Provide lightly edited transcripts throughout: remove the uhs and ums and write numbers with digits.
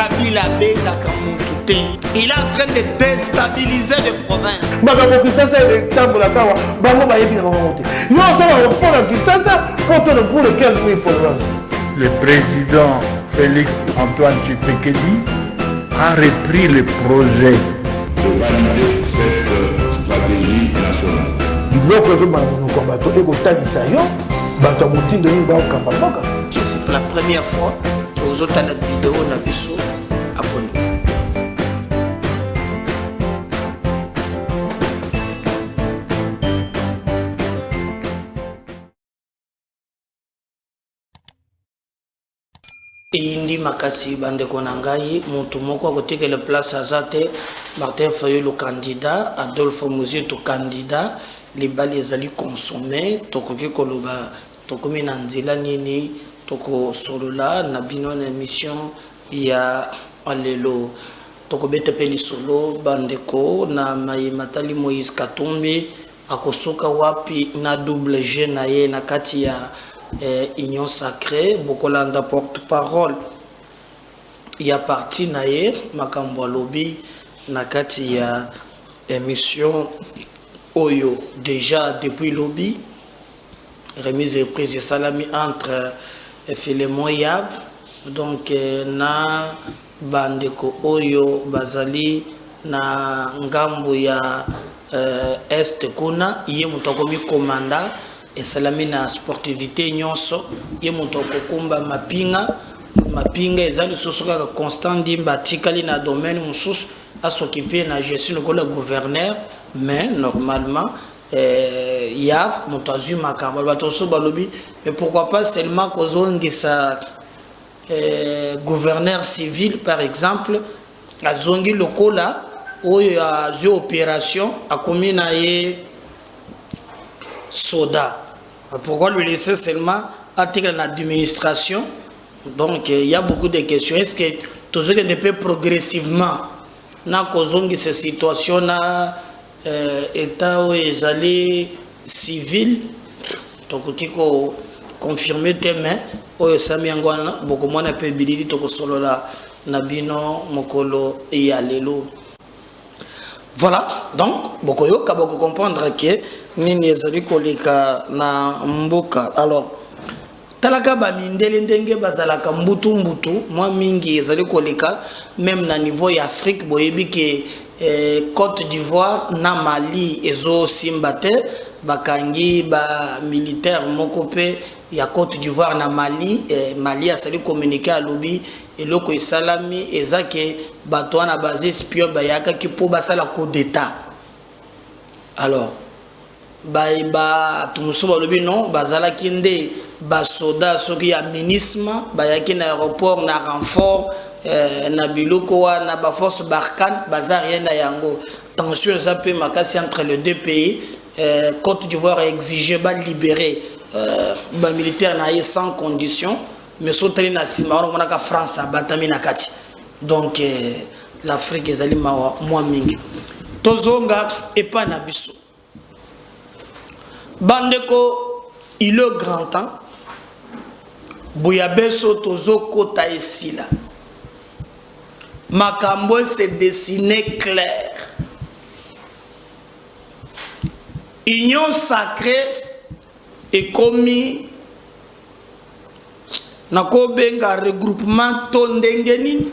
Kabila bengaka mutu. Il est en train de déstabiliser les provinces. Makambo Kisasa est temple la kawa, bango ba yebi na bango te. Yo ça va pour la Kisasa pour le 15 000 followers. Le président Félix Antoine Tshisekedi a repris le projet de valider cette stratégie nationale. Biloko zo ba no kombato eko tanisa yo, bato mutindo ni ba okamba boka. C'est pour la première fois aux autres la vidéo na biso abonné. Indi makasi bandeko na ngai mutu moko akoteka le place azate Martin Fayulu candidat Adolphe Muzito candidat les balles ezali consommé tokoki koloba tokomi na nzela nini toko solola na bino na émission ya alelo tokobete pe lisolo bandeko na matali Moïse Katumbi akosoka wapi na double G na ye na kati ya Union Sacrée, Bokolanda porte-parole. Il y a parti naye makambo lobby nakati ya émission Oyo déjà depuis lobby remise et prise de salami entre Philemon Yav donc na bandeko Oyo bazali na ngambo ya est kuna ye mutokomi commanda et salami na sportivité nyonso ye moto kokumba mapinga ezali sosoka constant dimba tikali na domaine mususu a s'occuper na gestion le gouverneur mais normalement Yav moto azui makambo batoso balobi mais pourquoi pas seulement kozongisa gouverneur civil par exemple azongi lokola oyo azui opération akomi na ye soda. Pourquoi lui laisser seulement article dans l'administration? Donc il y a beaucoup de questions. Est-ce que tout ce qui peut progressivement na kozongi ces situations na état où ils allaient civil donc tiko confirmer demain où sami ngwana beaucoup moins na pe bilili toko solo la nabino mokolo et alelo. Voilà, donc beaucoup yo kaboko comprendre que nini ezali koleka na mboka. Alors talaka ba mindele ndenge bazalaka mbutu moi mingi ezali koleka même na niveau ya Afrique boyebi ke Côte d'Ivoire na Mali ezo simbate bakangi ba militaire moko pe ya Côte d'Ivoire na Mali Mali asali communiquer à lobby eloko esalami ezake bato wana basé espion bayaka ki po basala coup d'état. Alors ba tumuso balobi non bazala kinde basoda soki ya minisma bayaki na aéroport na renfort na biloko wana ba force Barkhane baza rien na yango tension ça peut makasi entre les deux pays. Côte d'Ivoire a exigé ba libérer ba militaire na sans condition mais sotali na sima on a France batami na kati donc l'Afrique ezali moi mingi tozonga epa na biso bandeko il est grand temps Bouyabeso tozo kota esila makambo se dessiner clair. Union sacrée est commis nako benga regroupement tondengeni.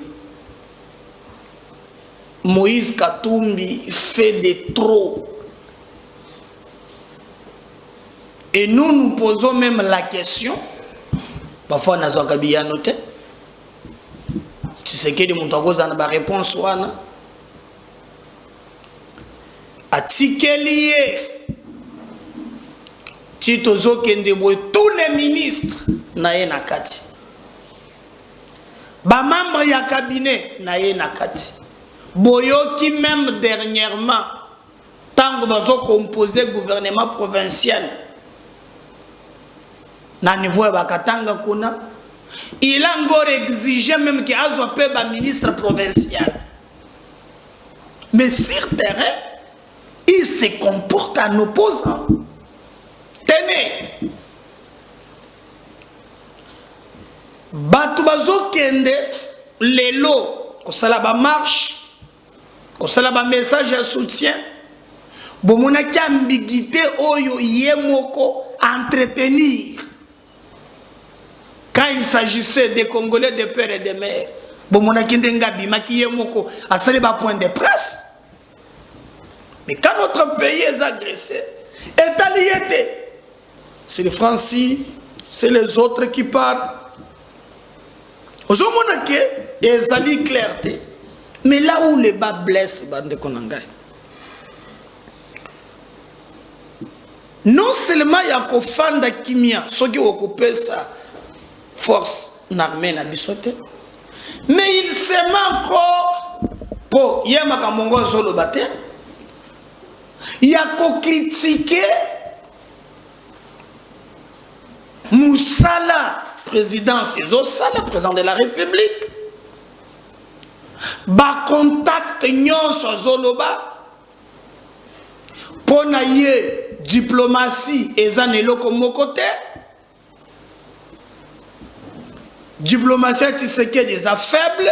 Moïse Katumbi fait de trop. Et nous posons même la question. Parfois, on a besoin noté. Tu sais que les montagos ont une réponse. Atikelié. Titozo Kendeboy, tous les ministres, naye nakati. Ba membre ya cabinet, naye nakati. Boyoki même dernièrement, tant que nous avons composé le gouvernement provincial, na niveau ya Katanga kuna, il a encore exigé même qu'il y ait un ministre provincial. Mais sur terrain, il se comporte en opposant. Tenez, Batu bazo kende lelo kosala ba marche, kosala ba message de soutien. Bomonaki ambiguïté oyo yemoko entretenir. Quand il s'agissait des Congolais de père et de mère, bomonaki ndenga bimaki yemoko asali ba point de presse. Mais quand notre pays est agressé, est allié, c'est les Français, c'est les autres qui parlent. Aux hommes qui est allié clarté. Mais là où les bas blessent, bande konangai. Non seulement il y a kofanda kimia, ceux qui occupent sa force l'armée na bisote, mais il s'aime encore pour yemaka mongo solo bate. Il y a qu'à critiquer Moussala, président Sala, président de la République. Ba contact nyonso zoloba. Ponaye diplomatie ezanelo comme côté. Diplomatie Tshisekedi des faible.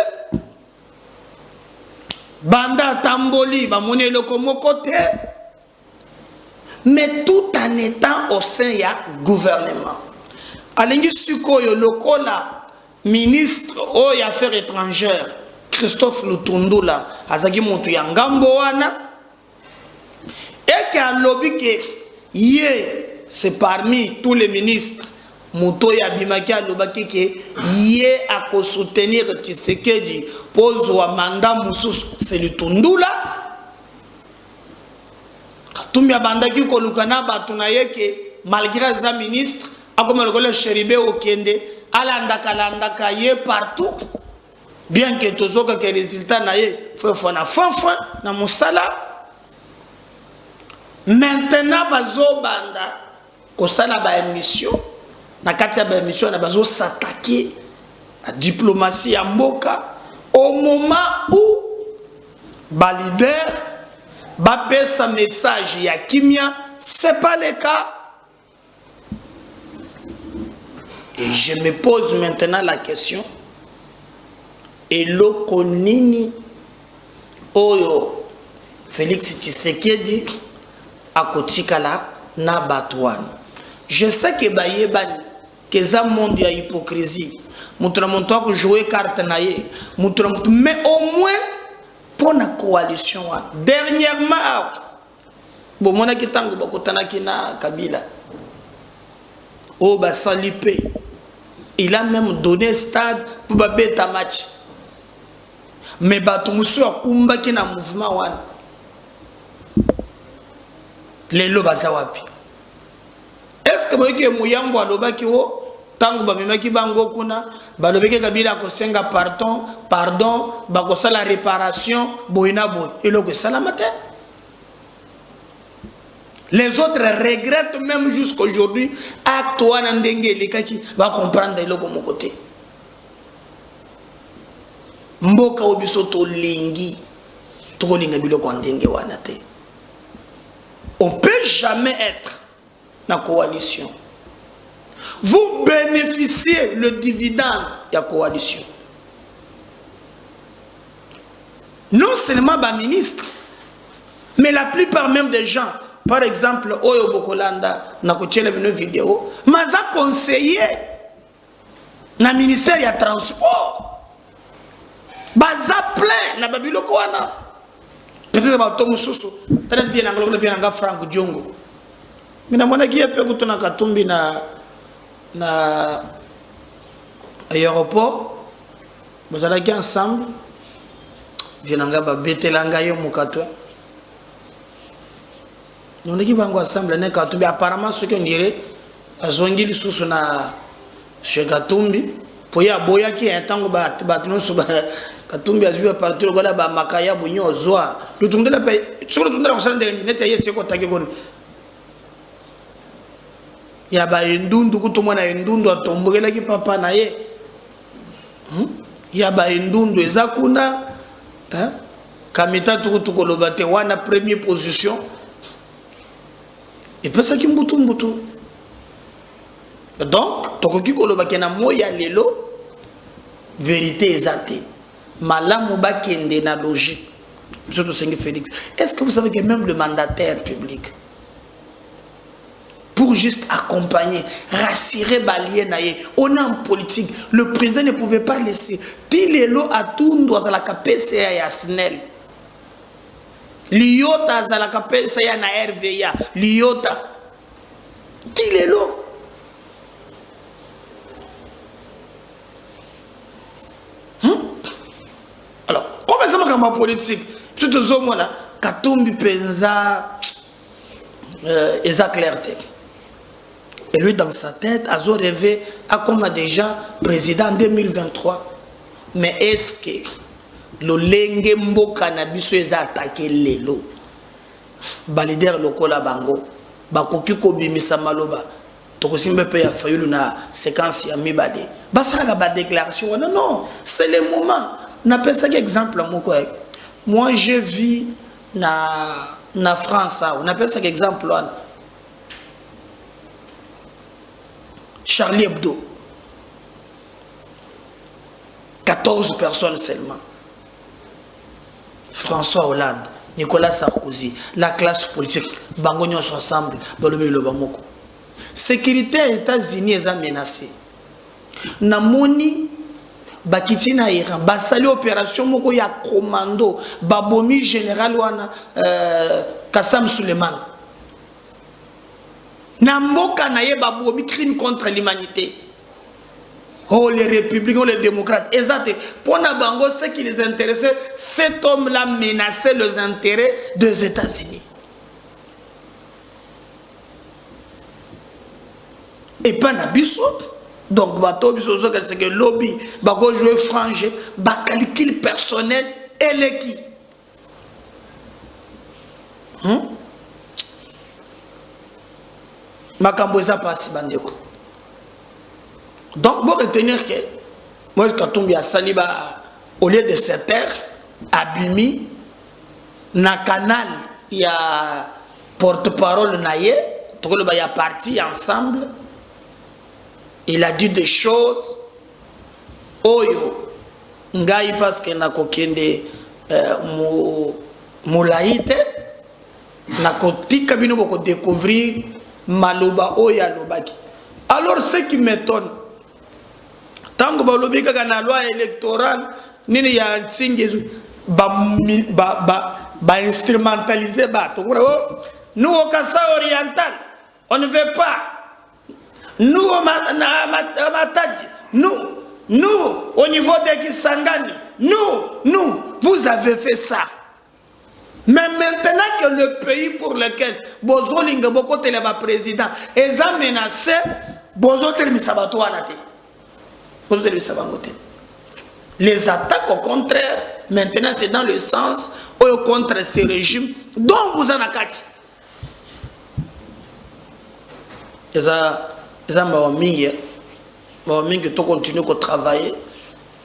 Banda Tamboli ba monelo comme côté. Mais tout en étant au sein du gouvernement. Alingi Sukoyo Lokola, ministre aux Affaires étrangères, Christophe Lutundula, Azagi Montu Yangamboana, et qu'un lobby qui c'est parmi tous les ministres, Moutoya Bimaki Alobaki qui est à soutenir Tshisekedi, pose au mandat Moussous, c'est Lutundula. Tumia bandaki kolukana batunaye ke malgré les ministres akoma le cheribe okende alandaka ye partout bien que tozoka ke résultat na ye faut na fanfan na musala. Maintenant bazo banda kosala ba émission na kati ya ba émission na bazo s'attaquer à diplomatie ya mboka au moment où ba leader Bapé sa message ya Kimia, c'est pas le cas. Et je me pose maintenant la question. Et l'okonini oyo Félix Tshisekedi a kotikala na batouane. Je sais que bayebani que ça monde ya hypocrisie. Moutra monto ko jouer carte naie. Mais au moins pour la coalition. Dernièrement, bon, mon akitango bakotana kina Kabila. Oh, bah, Salipé. Il a même donné stade pour babé ta match. Mais Batumusu a kumba kina mouvement wan. Les lobazawapi. Est-ce que vous voyez que Mouyambo a lobaki wo? Tango bamemaki bango kuna balobeke Kabila kosenga pardon bakosa la réparation boina boy eloko salamate. Les autres regrettent même jusqu'aujourd'hui acte wana ndenge lekaki va comprendre eloko mon côté mboka obiso to lingi to linga biloko ndenge wana te. On peut jamais être na coalition. Vous bénéficiez le dividende de la coalition. Non seulement les ministres, mais la plupart même des gens, par exemple, Oyo Bokolanda, na kotiele une vidéo, maza conseiller na ministère ya transport. Baza plein na babiloko wana. Peut-être ba to mususu, peut-être vient ngalo vient nga Frank Diongo. Mina mwana ki yape kutuna Katumbi na aéroport, vous allez ensemble, vienanga ba betelanga yo mukatwa. Nous n'équipe pas ensemble ne Katumbi apparemment ce qu'on dirait azongi lisusu na chez Katumbi pour ya boya ki entango ba batino so ba Katumbi azwi partir ko la ba makaya bunyo zwa lutundela pe sur lutundela ko sande ni nete yese ko take gon ya ba endundu kutumwana endundu atombogela ki papa na ye ya ba endundu ezakuna kamita tukoloba te wana première position et puis ça qui mbutu donc tokoki koloba kena moya lelo vérité ezate malamu bakende na logique. Surtout Félix. Est-ce que vous savez que même le mandataire public, pour juste accompagner, rassurer Balien Naye, on est en politique, le président ne pouvait pas laisser. Tilelo a tout dans la KPCA et à SNEL. Liota dans la KPCA na RVA. Liota. Tilelo. Alors, comment ça va ma politique? Tout ce moment-là, Katumbi Penza, Eza clarté. Et lui, dans sa tête, a rêvé à comme déjà président en 2023. Mais est-ce que le Lengembo Cannabis est attaqué l'élo? Balider Lokola Bango, Bakoki Kobimisa Maloba, Tokosimbe Peya Fayulu na séquence ya Mibade. Basaka ba déclaration. Non, non, c'est le moment. On appelle ça exemple. Moi, je vis na France. On appelle ça exemple. Charlie Hebdo. 14 personnes seulement. François Hollande, Nicolas Sarkozy, la classe politique, Bangonios ensemble, Balobé-Lobamoko. Sécurité aux États-Unis est menacée. Namoni, Bakiti na Iran, Basali opération moko ya commando, Babomi général wana Kassam Suleiman. Namboka na ye Babomi crime contre l'humanité. Oh, les républicains, les démocrates. Exact. Pour Nabango, ce qui les intéressait, cet homme-là menaçait les intérêts des États-Unis. Et pas Nabiso. Donc, bateau biso c'est que lobby, bago jouer frangé, ba calcul personnel et l'équipe. Makambo ça passe bandeko. Donc, pour retenir que moi, quand a Saliba, au lieu de cette terre, Abimi, na canal, il y a porte-parole Naye, il y a parti ensemble, il a dit des choses, Oyo, Ngai parce que na kokende moulaïte, na koti kabino boko découvrir Maloba Oya Lobaki. Alors, ce qui m'étonne, tant que balobi kaka na loi électorale nini ya singezu ba instrumentaliser ba to nous au Kassa oriental on ne veut pas nous au Matadi nous au niveau de Kisangani nous vous avez fait ça. Mais maintenant que le pays pour lequel Bozo Lingaboko Teleba président est menacé, Bozo Telemisabato Anate. Les attaques au contraire, maintenant c'est dans le sens où contre ces régimes dont vous en avez. Les Mawamingi, tu continues à travailler,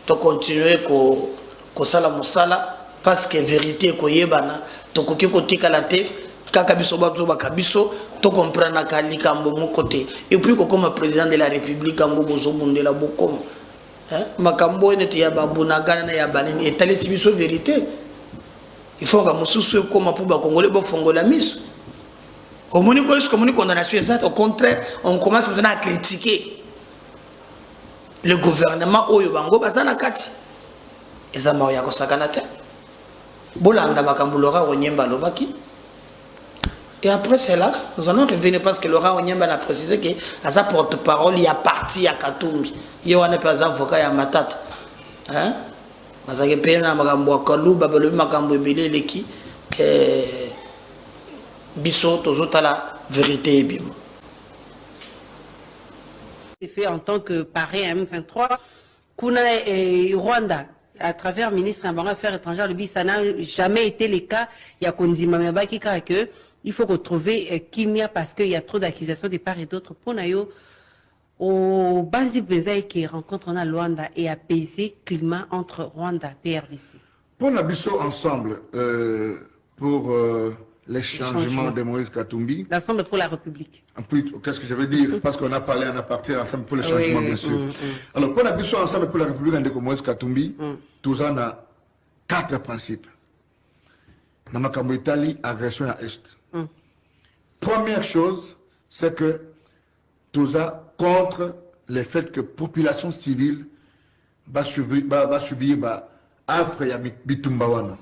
tu continues à sala musala, parce que vérité est yebana, tu continues à la tête. Kakabiso bazo bakabiso to comprendre kalika mbomo côté et puis comme président de la République ambo bozo bundela bokom makambo ene ya babuna gana ya banini etale sibiso vérité il faut que mususu comme pour ba congolais bo fongola miso au monico est comme condamnation exacte au contraire on commence maintenant à critiquer le gouvernement oyo bango bazana kati ezama ya kosakana te bolanda makambo lora onyemba lovaki. Et après cela, nous allons revenir parce que Laurent Onyemba a précisé que à sa porte-parole, il y a parti à Katumbi. Il y a un avocat à Matata. Hein? Parce que Pena Magambo Kalou, Babelu Magambo Bele Leki, Bisso, Tozota la vérité et bim. C'est fait en tant que parrain M23, Kuna et Rwanda. À travers le ministre des Affaires étrangères, ça n'a jamais été le cas. Il y a Konzima Mabaki que il faut retrouver Kimia parce qu'il y a trop d'accusations de part et d'autre. Pour Nayo, au Banzi Bezaï qui rencontre en Luanda et apaiser le climat entre Rwanda et RDC. Pour Nabiso ensemble, pour les changements de Moïse Katumbi. L'ensemble pour la République. Qu'est-ce que je veux dire? Parce qu'on a parlé en aparté ensemble pour les changements, bien sûr. Alors, pour Nabiso ensemble pour la République, de Moïse Katumbi, tout ça, 4 principes. Dans ma Italie, agression à Est. Première chose, c'est que tout ça contre le fait que la population civile va subir affre et bitumbawana.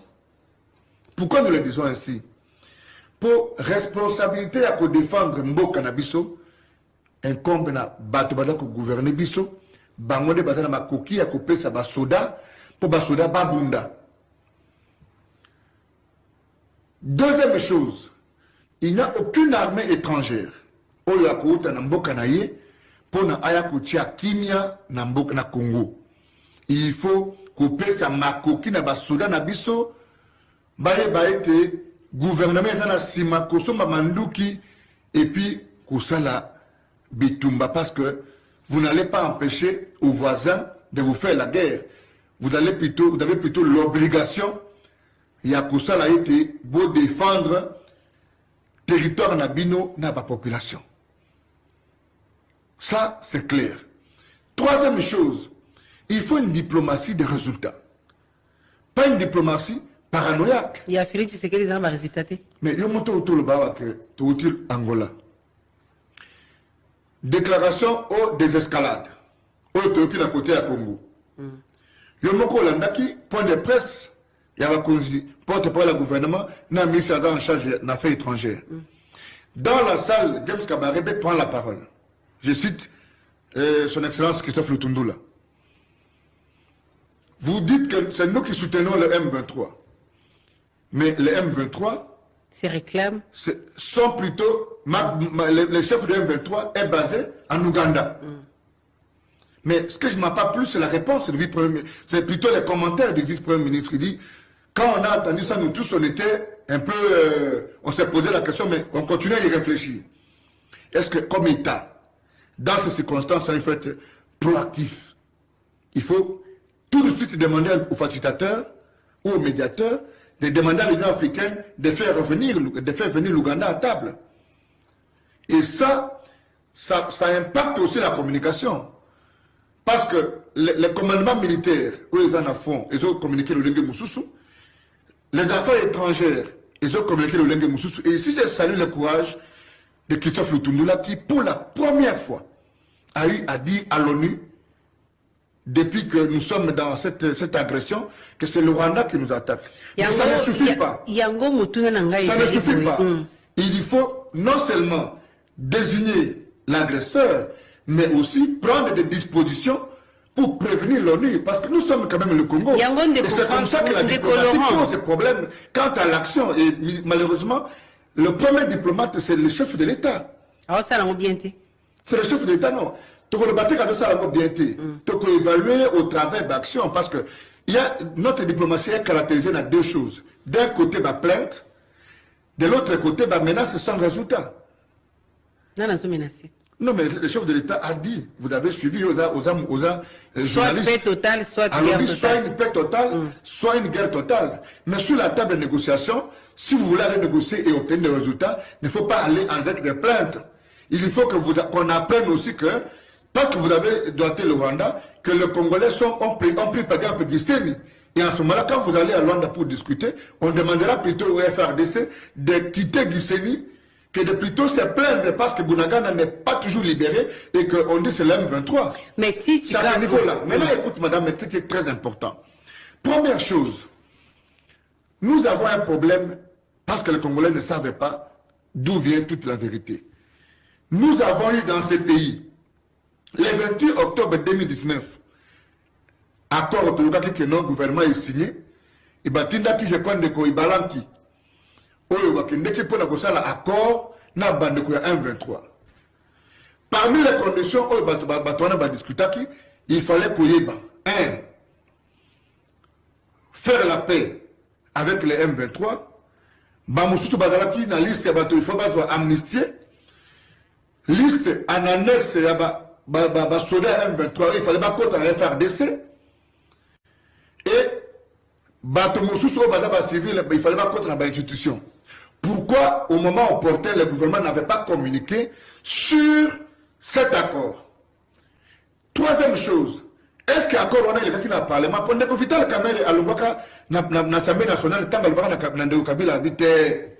Pourquoi nous le disons ainsi? Pour responsabilité à défendre Mboka na biso, incombe na bato bada ko gouverner biso, bangode bada na makoki ya kopesa ba soda pour ba soda babunda. Deuxième chose, il n'y a aucune armée étrangère oyo akouta na mboka na ye pour na aya kotia kimia na mboka na Congo. Il faut kopesa makoki na ba soda na biso baye baete gouvernement est dans la sima kosomba manduki et puis kosala bitumba parce que vous n'allez pas empêcher aux voisins de vous faire la guerre. Vous avez plutôt l'obligation ya kosala été beau défendre territoire nabino na ba population. Ça c'est clair. Troisième chose, il faut une diplomatie de résultats. Pas une diplomatie paranoïaque. Il y a Félix Tshisekedi dans le résultat. Mais il y a un peu de Angola. Déclaration au désescalade. Au Théophile à côté à Congo. Il y a un peu point de presse. Il y a un porte-parole du gouvernement. Il y a un ministre en charge des affaires étrangères. Dans la salle, James Kabarebe prend la parole. Je cite son Excellence Christophe Lutundula. Vous dites que c'est nous qui soutenons le M23. Mais les M23 se réclament. Sont plutôt. Le chef de M23 est basé en Ouganda. Mais ce que je ne m'en pas plus, c'est la réponse du vice-premier ministre. C'est plutôt les commentaires du vice-premier ministre qui dit quand on a entendu ça, nous tous, on était un peu. On s'est posé la question, mais on continue à y réfléchir. Est-ce que, comme État, dans ces circonstances, il faut être proactif? Il faut tout de suite demander aux facilitateurs ou aux médiateurs de demander à l'Union africaine de faire venir l'Ouganda à table. Et ça impacte aussi la communication. Parce que les commandements militaires, où ils en font, ils ont communiqué le Lengue Moussoussou. Les affaires étrangères, ils ont communiqué le Lengue Moussoussou. Et ici, je salue le courage de Christophe Lutundula qui, pour la première fois, a eu à dire à l'ONU, depuis que nous sommes dans cette agression, que c'est le Rwanda qui nous attaque. Mais ça ne suffit pas. Ça ne suffit pas. Il faut non seulement désigner l'agresseur, mais aussi prendre des dispositions pour prévenir l'ONU. Parce que nous sommes quand même le Congo. Et c'est comme ça que la diplomatie pose des problèmes quant à l'action. Et malheureusement, le premier diplomate, c'est le chef de l'État. Ah, ça l'a bien été. C'est le chef de l'État, non. Tu peux le battre quand ça l'a bien été. Tu peux évaluer au travers d'action. Parce que notre diplomatie est caractérisée dans deux choses. D'un côté, ma plainte. De l'autre côté, ma menace sans résultat. Non, non, c'est menacé. Non, mais le chef de l'État a dit, vous avez suivi aux soit paix totale, soit guerre totale. Soit une paix totale, soit une guerre totale. Mais sur la table de négociation, si vous voulez aller négocier et obtenir des résultats, il ne faut pas aller avec des plaintes. Il faut qu'on apprenne aussi que, parce que vous avez doigté le Rwanda, que les Congolais ont pris par exemple Gisenyi. Et en ce moment-là, quand vous allez à Rwanda pour discuter, on demandera plutôt au FRDC de quitter Gisenyi que de plutôt se plaindre parce que Bunagana n'est pas toujours libéré et qu'on dit c'est l'M23. Mais si c'est à ce niveau-là. Maintenant, écoute, madame, c'est qui est très important. Première chose, nous avons un problème parce que les Congolais ne savaient pas d'où vient toute la vérité. Nous avons eu dans ce pays, le 28 octobre 2019, accord que notre gouvernement est signé, et Batindaki, je crois, de Ibalanki. Accord na bandeko ya 1-23. Parmi les conditions il fallait faire la paix avec les M23. Bamususu bazalaki na liste ya bato il faut pas amnistier. Liste en annexe ya ba soda M23 il fallait pas contre la FRDC. Et bato mususu bazaba civil il fallait pas contre la institution. Pourquoi, au moment opportun, le gouvernement n'avait pas communiqué sur cet accord? Troisième chose, Est-ce qu'encore on a les gars qui n'a parlement pendant que Vital Kamerhe à l'Ombaka na l'Assemblée nationale tant que le Nandeo Kabila habite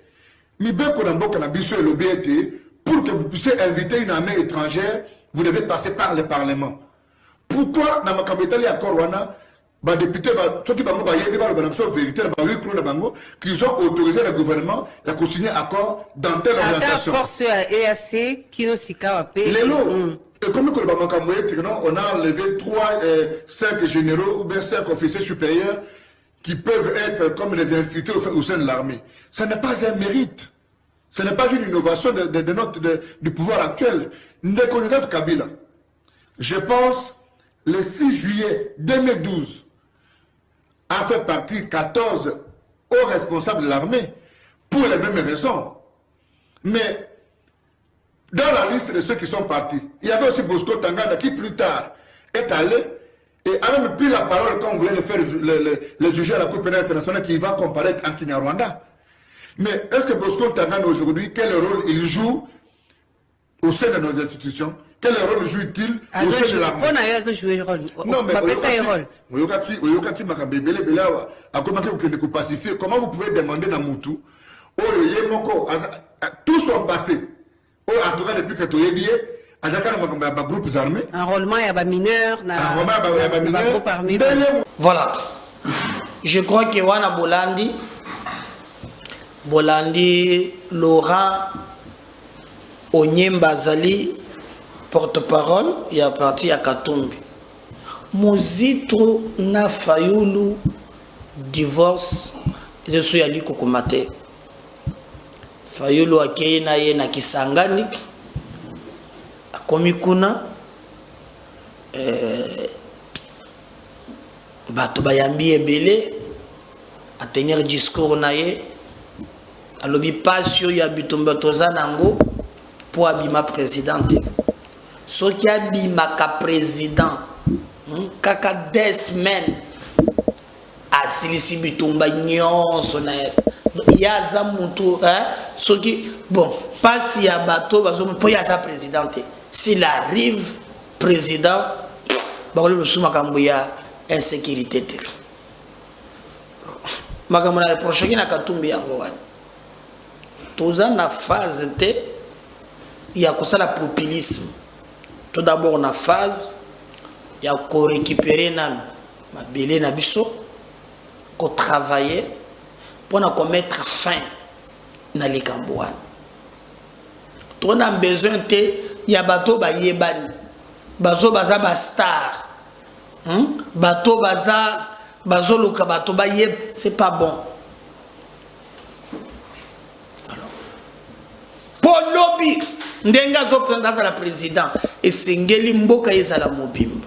mi beko na mboka na biso l'obéité pour que vous puissiez inviter une armée étrangère vous devez passer par le parlement. Pourquoi dans ma capitale à Corwana les députés ceux qui vont vérité qu'ils ont autorisé le gouvernement à signer accord dans telle organisation. Force EAC qui nous s'y les lots. Et comme on a enlevé 5 généraux ou bien 5 officiers supérieurs qui peuvent être comme les infiltrés au sein de l'armée. Ce n'est pas un mérite. Ce n'est pas une innovation du pouvoir actuel. Ndekonidef Kabila. Je pense le 6 juillet 2012 a fait partie 14 hauts responsables de l'armée pour les mêmes raisons. Mais dans la liste de ceux qui sont partis, il y avait aussi Bosco Tangana qui plus tard est allé et a même pris la parole quand on voulait le faire le juger à la Cour pénale internationale qui va comparaître en Kinyarwanda. Mais est-ce que Bosco Tangana aujourd'hui, quel rôle il joue au sein de nos institutions? Quel rôle joue-t-il au sein de l'armée? On a joué le rôle. Non, mais comment vous pouvez demander dans Moutou, tout son passé, en tout cas depuis que tu es lié, à groupes armés. Enrôlement, il y a des mineurs, groupes armés. Voilà. Je crois que Wana Bolandi, Laurent Onyemba Zali, porte-parole, il y a parti à Katumbi. Muzito na Fayulu divorce, je suis allé Kokomate. Fayulu akeye na ye na Kisangani, akomi kuna, bato bayambi ebele, a tenir discours na ye, alobi pasio ya bitumba toza nango, pour abima présidente. Ce qui a bimaka président, kaka des semaines, a silisi bitumba nyon son est. Yaza mutu, ce qui, bon, pas si y a bateau, pour yaza présidente. S'il arrive président, bah le sous makambuya insécurité. Makamuna le prochain qui n'a qu'à tomber en Gowan. Tous en a phase T, il y a que ça la populisme. Tout d'abord, on a phase, il y a qu'on récupérer ma belé na biso, qu'on travaille pour mettre fin na les Cambouan. Tout on a besoin de, il y a bateau ba yebani, bazo baza ba star, bateau baza bazo luka bateau ba yeb, c'est pas bon. Alors, pour lobby. Ndenga zo prendre la président et sengeli mboka yezala mobimba.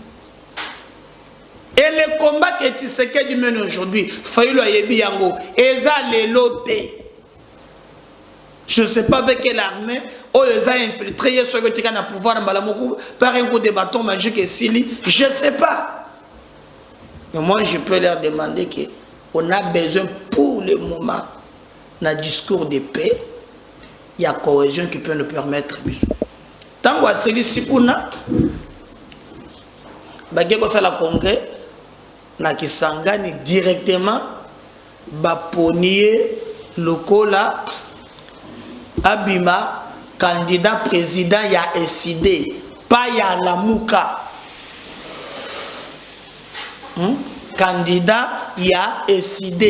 Et le combat que Tshisekedi mène aujourd'hui, Fayulu ayebi yango, eza lelote. Je ne sais pas avec quelle armée, ou eza infiltré, yeso que tika na pouvoir mbalamoku par un coup de bâton magique et sili, je ne sais pas. Mais moi je peux leur demander que on a besoin pour le moment d'un discours de paix. Il y a cohésion qui peut nous permettre. Tant que c'est ici pour nous, la congrès, na kisangani directement, baponier lokola abima candidat président ya SID, pas ya Lamuka. Candidat ya SID.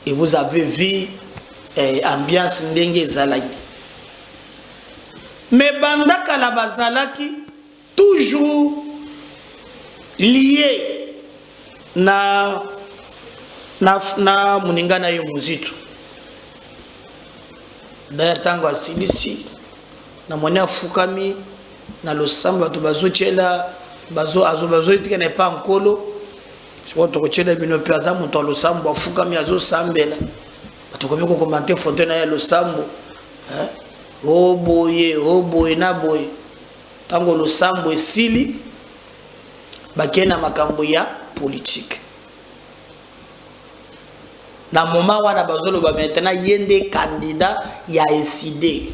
Et vous avez vu ambiance ndenge zalaki. Mais bandaka la bazalaki toujours lié na muninga na yo muzitu. D'ailleurs tango asilisi na mwana fukami na losambo to bazochela bazo itika na pa nkolo. Siko to kochela bino pe azamu to losambo fukami azo sambela. Batokomi ko commenter photo na ya losambo. Oh boye na boye. Tango losambo esili bakena makambo ya politique. Na moment wana bazolo ba maintenant yende candidat ya SID.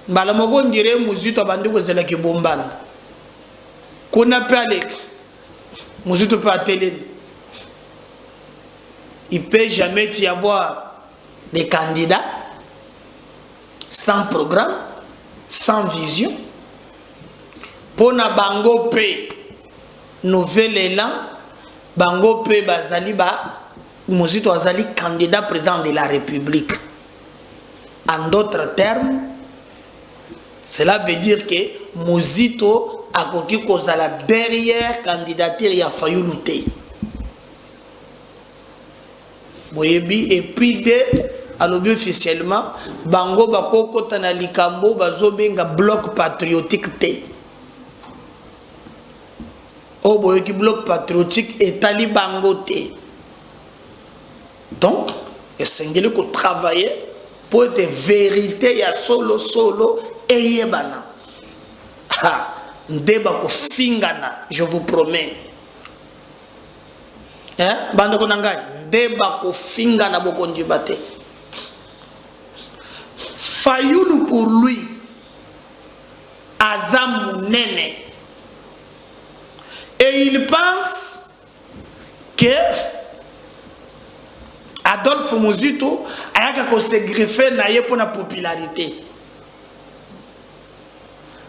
Mbala moko ndire muzito banduko zela ki bombanda. qu'on a parlé, Mouzito peut atteler. Il ne peut jamais y avoir des candidats sans programme, sans vision. Pour na bango pe nouvel élan, bango pe bazali ba Mouzito azali candidat président de la République. En d'autres termes, cela veut dire que Mouzito a koki kozala derrière candidature ya Fayulu te. Boyebi et puis de alobi officiellement bango bakoko tana likambo bazobenga bloc patriotique te. O boyeki bloc patriotique etali bango te. Donc, essengeli ko travailler pour être vérité ya solo et yebana. Ha, ndeba ko fingana, je vous promets. Hein? Bando ko nangai, ndeba ko fingana bokondi bate. Fayulu pour lui, Azam Nene. Et il pense que Adolphe Mouzito a se greffer pour la popularité.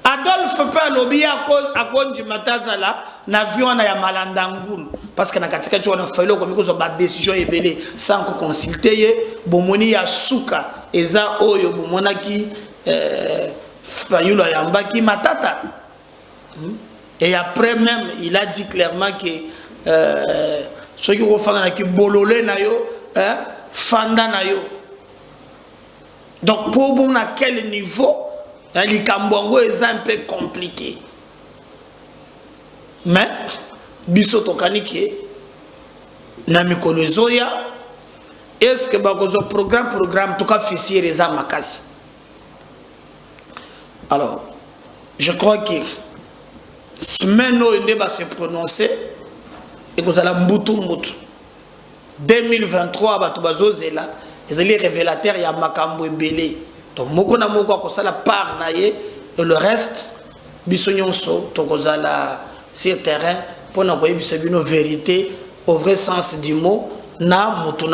Adolphe peut lobby à cause du matazala n'avion na ya malandangul parce que na katika tu on a fallu comme ko ba décision ebele sans ko consulter bomoni ya suka eza oyo bomonaki Fayulu yambaki matata. Et après même il a dit clairement que ceux qui refont na ki bololé na yo fanda na yo. Donc pour bon à quel niveau les Kambongo est un peu compliqué. Mais biso kanike na mikolo zoya est-ce que bakozo programme to ka fisier les makasi. Alors je crois que semaine où il va se prononcer et que vous allez mbutu 2023 batubazo zela ezali révélateur ya makambo ebele. Donc moko na moko akosala part na ye et le reste biso nyonso tokozala sur terrain pour na koyebisa bino vérité au vrai sens du mot na moto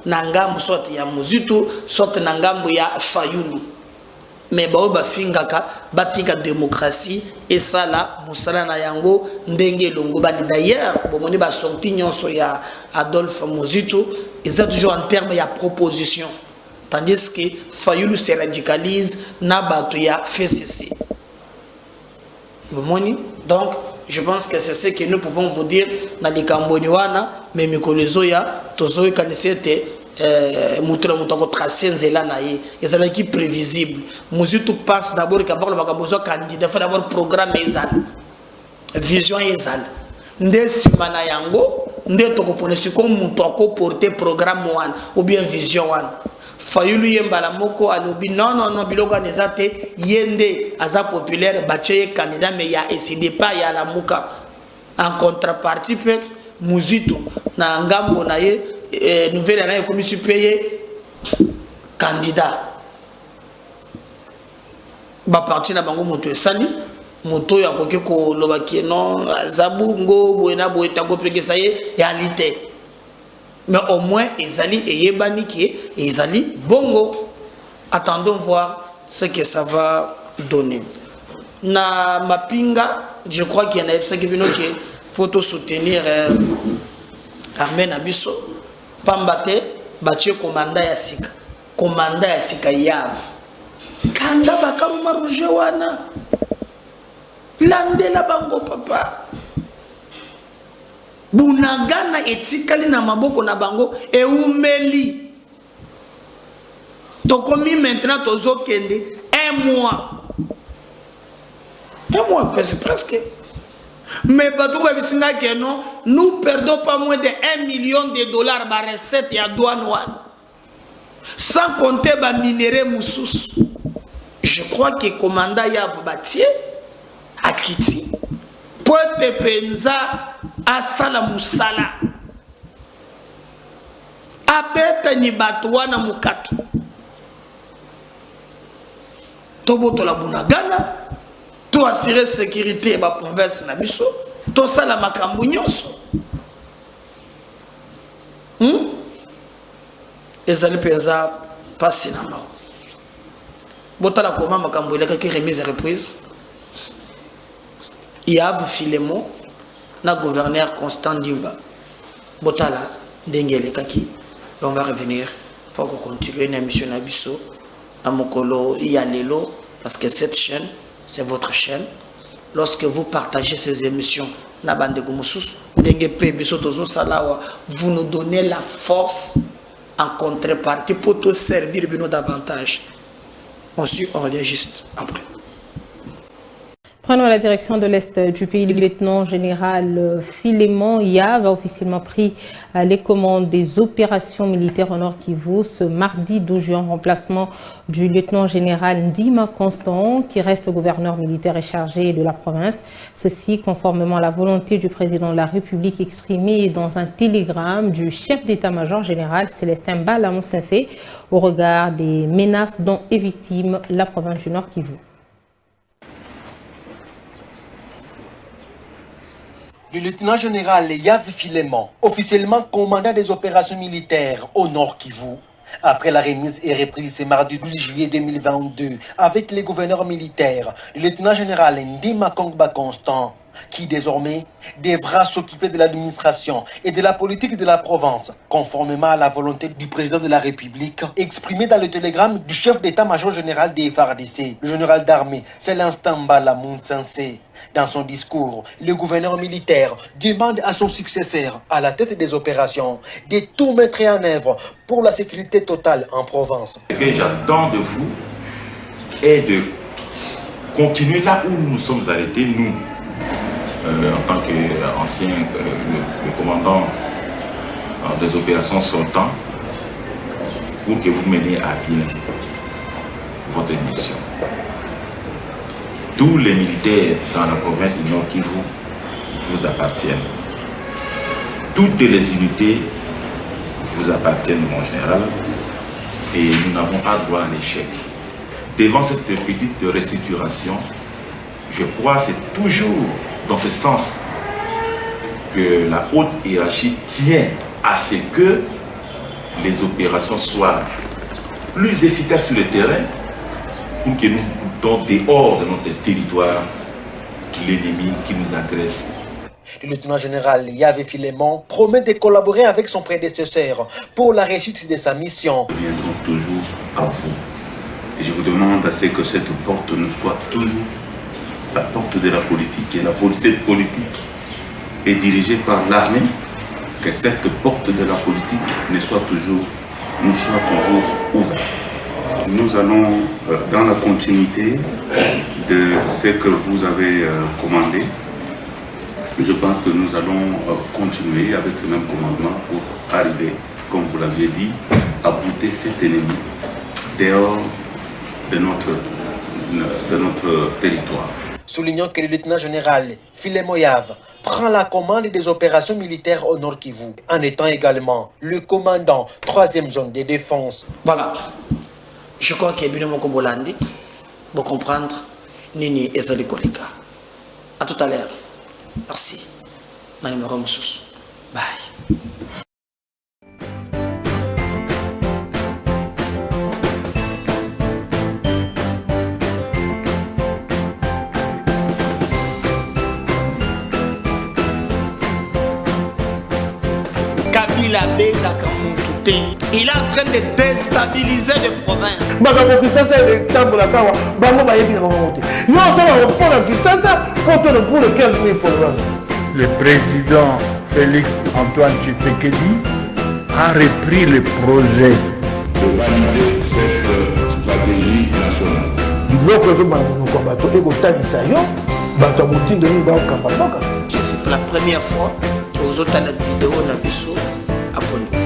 na ngambo sorte ya Mouzito sorte na ngambo ya Fayulu. Mais bao bafingaka batika démocratie et ça là musala na yango ndenge longo bani d'ailleurs bomoni ba sorti nyonso ya Adolphe Mouzito ils ont toujours en termes ya proposition tandis que Fayulu se radicalise na bato ya FCC. Bomoni donc je pense que c'est ce que nous pouvons vous dire na likamboniwana mais mikolezo ya tozo kanisete moutra mutako tracé nzela na ye ezala ki prévisible. Mouzito pense d'abord qu'abord le bakambozo candidat faut d'abord programme ezala vision ezala nde simana yango nde tokoponesi ko muto ko porter programme wana ou bien vision wana. Fayulu yembala moko alobi non biloko nezate yende aza populaire bache candidat mais ya SID pas ya la muka en contrepartie pe Mouzito na ngambo na ye nouvelle année comme si payé candidat ba parti na bango moto sali moto ya koke ko lobaki non zabungo boena boeta ko pekesa ye réalité mais au moins ezali eyebani ki ezali bongo. Attendons voir ce que ça va donner na mapinga. Je crois qu'il y en a qui bino que faut soutenir Armée Nabiso Pambate batie commanda ya sika yav kanga bakaruma rouge wana landela bango papa bunagana etikali na maboko na bango eumeli tokomi maintenant tozo kende un mois presque. Mais non, nous perdons pas moins de 1 million de dollars par recette à douane. Sans compter les minéraux moussous. Je crois que le commandant Yav Batié a quitté. Pour te penza à Sala Moussala. Abeta ni batouana mukatu. Toboto la bunagana. to assurer sécurité ba province na biso to sala makambo nyonso ezali penza pasi na mbao botala koma makambo eleka ki remise et reprise Yves Filemon na gouverneur Constant Dimba botala ndenge eleka ki on va revenir pour continuer une émission na biso na mokolo ya lelo parce que cette chaîne c'est votre chaîne. Lorsque vous partagez ces émissions, vous nous donnez la force en contrepartie pour te servir davantage. On revient juste après. Prenons la direction de l'Est du pays. Le lieutenant général Filemon Yav a officiellement pris les commandes des opérations militaires au Nord Kivu ce mardi 12 juin en remplacement du lieutenant général Ndima Constant qui reste gouverneur militaire et chargé de la province. Ceci conformément à la volonté du président de la République exprimée dans un télégramme du chef d'état-major général Célestin Balamusensé au regard des menaces dont est victime la province du Nord Kivu. Le lieutenant général Yves Filemon, officiellement commandant des opérations militaires au Nord Kivu, après la remise et reprise ce mardi 12 juillet 2022 avec les gouverneurs militaires, le lieutenant général Ndima Kongba Constant, qui désormais devra s'occuper de l'administration et de la politique de la province, conformément à la volonté du président de la République, exprimée dans le télégramme du chef d'état-major général des FARDC, le général d'armée Célestin Balamusensé. Dans son discours, le gouverneur militaire demande à son successeur, à la tête des opérations, de tout mettre en œuvre pour la sécurité totale en province. Ce que j'attends de vous est de continuer là où nous sommes arrêtés, nous, en tant qu'ancien le commandant des opérations sortant, pour que vous meniez à bien votre mission. Tous les militaires dans la province du Nord Kivu vous appartiennent. Toutes les unités vous appartiennent, mon général, et nous n'avons pas droit à l'échec. Devant cette petite restructuration, je crois que c'est toujours dans ce sens que la haute hiérarchie tient à ce que les opérations soient plus efficaces sur le terrain pour que nous boutons dehors de notre territoire l'ennemi qui nous agresse. Le lieutenant général Yves Filemon promet de collaborer avec son prédécesseur pour la réussite de sa mission. Nous viendrons toujours à vous. Et je vous demande à ce que cette porte ne soit toujours la porte de la politique. Et cette politique est dirigée par l'armée. Que cette porte de la politique nous soit toujours ouverte. Nous allons dans la continuité de ce que vous avez commandé. Je pense que nous allons continuer avec ce même commandement pour arriver, comme vous l'aviez dit, à bouter cet ennemi dehors de notre territoire. Soulignons que le lieutenant général Filemon Yav prend la commande des opérations militaires au Nord Kivu, en étant également le commandant 3e zone de défense. Voilà. Je crois qu'il y a bien beaucoup de pour comprendre Nini et Zali Koleka. À tout à l'heure. Merci. Bye. Kabila Beka Kamututé. Il est en train de déstabiliser les provinces. Le président Félix Antoine Tshisekedi a repris le projet de valider cette stratégie nationale. C'est la première fois que vous avez la vidéo à Bissau à Polo.